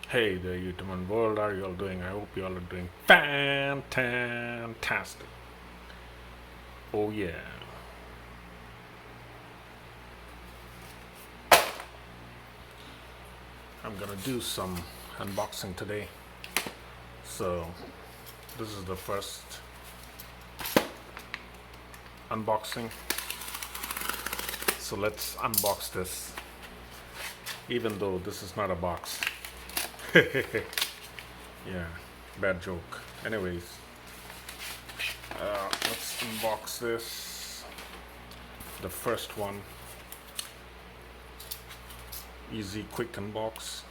Hey there, YouTube world. How are you all doing? I hope you all are doing fantastic. Oh yeah, I'm gonna do some unboxing today. So this is the first unboxing. So let's unbox this. Even though this is not a box. Yeah, bad joke. Anyways, let's unbox this. The first one. Easy, quick unbox.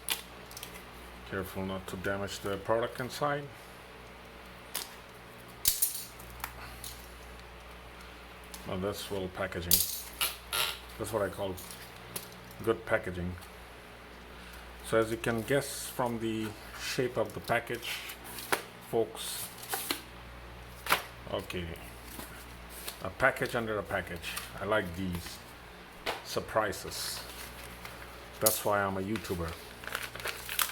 Careful not to damage the product inside. Now that's well packaging. That's what I call good packaging. So as you can guess from the shape of the package, folks, okay, a package under a package. I like these surprises. That's why I'm a YouTuber,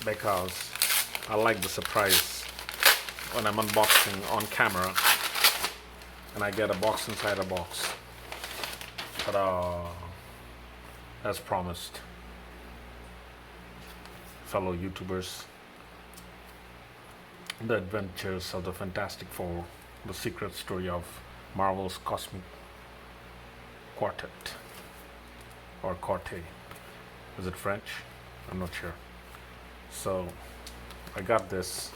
because I like the surprise when I'm unboxing on camera and I get a box inside a box. Ta-da! As promised, fellow YouTubers, the adventures of the Fantastic Four, the secret story of Marvel's Cosmic Quartet, or Quartet. Is it French? I'm not sure. So I got this.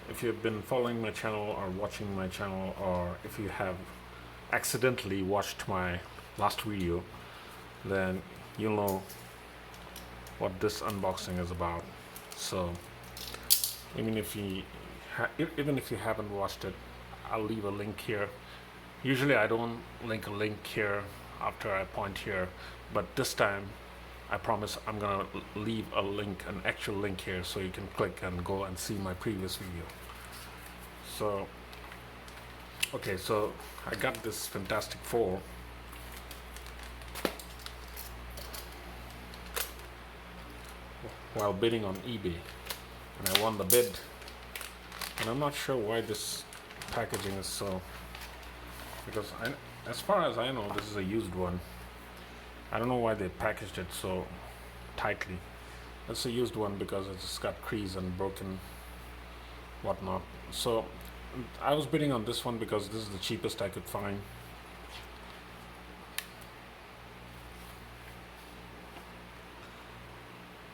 If you've been following my channel or watching my channel, or if you have accidentally watched my last video, then you'll know what this unboxing is about. So even if you haven't watched it, I'll leave a link here. Usually I don't link a link here after I point here, but this time I promise I'm gonna leave a link, an actual link here, so you can click and go and see my previous video. So okay, so I got this Fantastic Four. While bidding on eBay, and I won the bid. And I'm not sure why this packaging is so, because as far as I know, this is a used one. I don't know why they packaged it so tightly. It's a used one because it's got crease and broken whatnot. So I was bidding on this one because this is the cheapest I could find.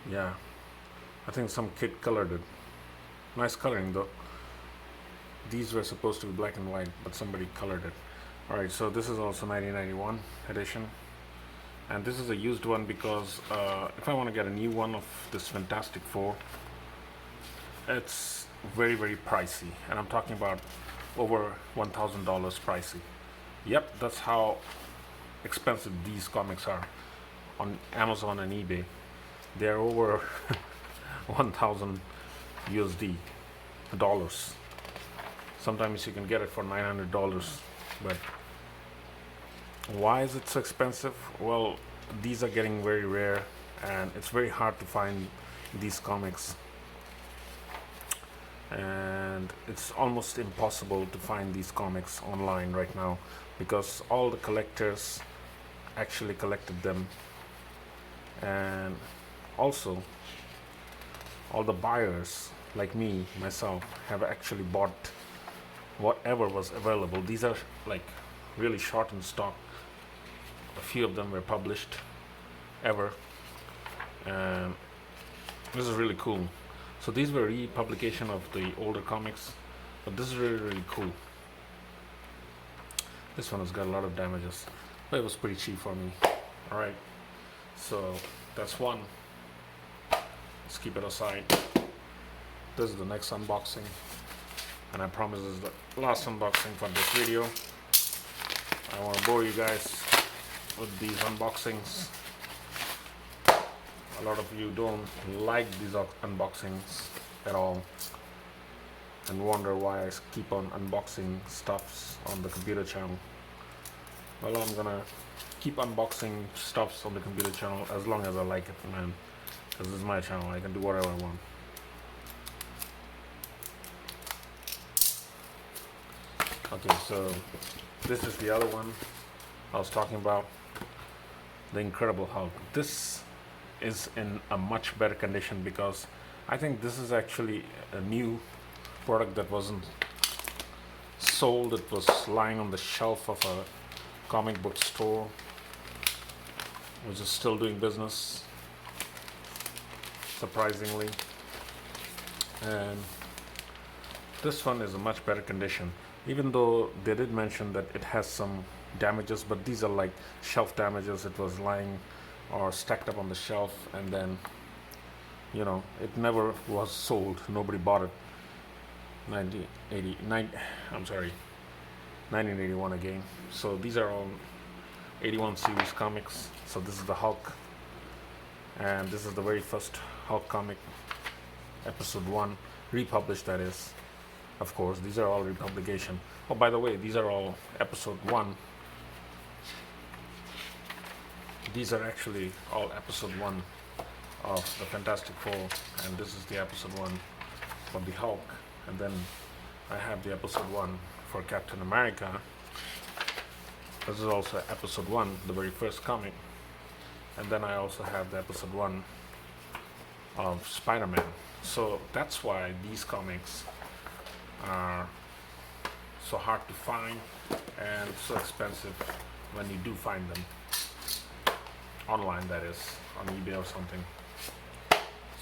Yeah, I think some kid colored it. Nice coloring though. These were supposed to be black and white, but somebody colored it. Alright, so this is also 1991 edition. And this is a used one because if I want to get a new one of this Fantastic Four, it's very, very pricey. And I'm talking about over $1,000 pricey. Yep, that's how expensive these comics are on Amazon and eBay. They're over 1,000 USD dollars. Sometimes you can get it for $900, but why is it so expensive? Well, these are getting very rare, and it's very hard to find these comics, and it's almost impossible to find these comics online right now because all the collectors actually collected them, and also all the buyers like me, myself, have actually bought whatever was available. These are like really short in stock. A few of them were published ever, and this is really cool. So these were republication of the older comics, but this is really, really cool. This one has got a lot of damages, but it was pretty cheap for me. Alright, so that's one. Let's keep it aside. This is the next unboxing, and I promise this is the last unboxing for this video. I don't want to bore you guys with these unboxings. A lot of you don't like these unboxings at all and wonder why I keep on unboxing stuffs on the computer channel. Well, I'm gonna keep unboxing stuffs on the computer channel as long as I like it, man, because this is my channel. I can do whatever I want. Okay, so this is the other one I was talking about, the Incredible Hulk. This is in a much better condition because I think this is actually a new product that wasn't sold. It was lying on the shelf of a comic book store, which is still doing business, surprisingly. And this one is a much better condition, even though they did mention that it has some damages, but these are like shelf damages. It was lying or stacked up on the shelf, and then it never was sold. Nobody bought it. 1989, I'm sorry, 1981 again. So these are all 81 series comics. So this is the Hulk, and this is the very first Hulk comic, episode 1, republished, that is. Of course, these are all republication. Oh, by the way, these are all episode 1. These are actually all episode 1 of the Fantastic Four, and this is the episode 1 for the Hulk. And then I have the episode 1 for Captain America. This is also episode 1, the very first comic. And then I also have the episode 1 of Spider-Man. So that's why these comics are so hard to find and so expensive when you do find them online, that is, on eBay or something.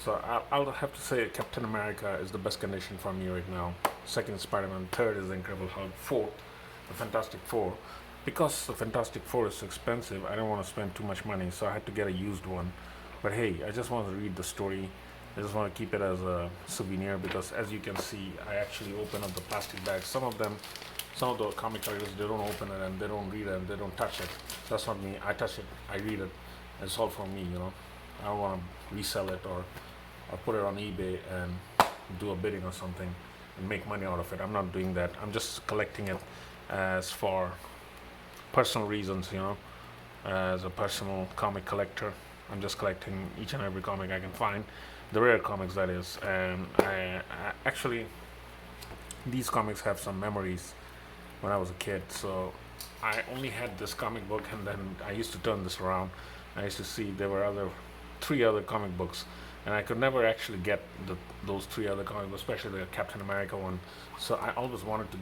So I'll have to say Captain America is the best condition for me right now. Second is Spider-Man. Third is the Incredible Hulk. Fourth, the Fantastic Four. Because the Fantastic Four is so expensive, I don't want to spend too much money, so I had to get a used one. But hey, I just want to read the story. I just want to keep it as a souvenir because, as you can see, I actually open up the plastic bags. Some of the comic collectors, they don't open it and they don't read it and they don't touch it. That's not me. I touch it, I read it. It's all for me, I don't want to resell it or put it on eBay and do a bidding or something and make money out of it. I'm not doing that. I'm just collecting it as for personal reasons, as a personal comic collector. I'm just collecting each and every comic I can find, the rare comics, that is. And I actually, these comics have some memories when I was a kid. So I only had this comic book, and then I used to turn this around. I used to see there were 3 other comic books, and I could never actually get those 3 other comic books, especially the Captain America one. So I always wanted to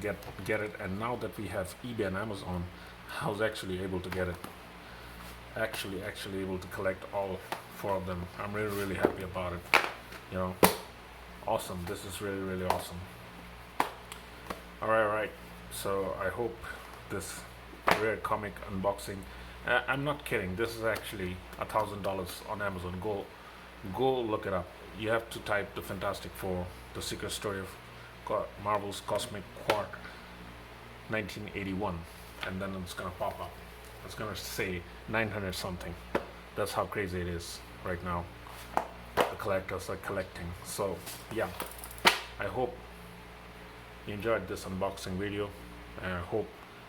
get it, and now that we have eBay and Amazon, I was actually able to get it. Actually able to collect all 4 of them. I'm really happy about it. Awesome. This is really awesome. All right. So I hope this rare comic unboxing. I'm not kidding. This is actually $1,000 on Amazon. Go look it up. You have to type the Fantastic Four, the secret story of Marvel's Cosmic Quark, 1981, and then it's gonna pop up. It's gonna say 900 something. That's how crazy it is right now. The collectors are collecting. So yeah, I hope you enjoyed this unboxing video, and I hope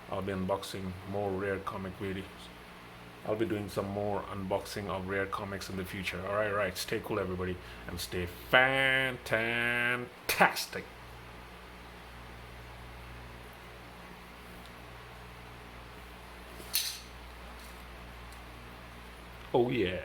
I'll be unboxing more rare comic videos. I'll be doing some more unboxing of rare comics in the future. Alright, stay cool everybody, and stay fantastic. Oh yeah.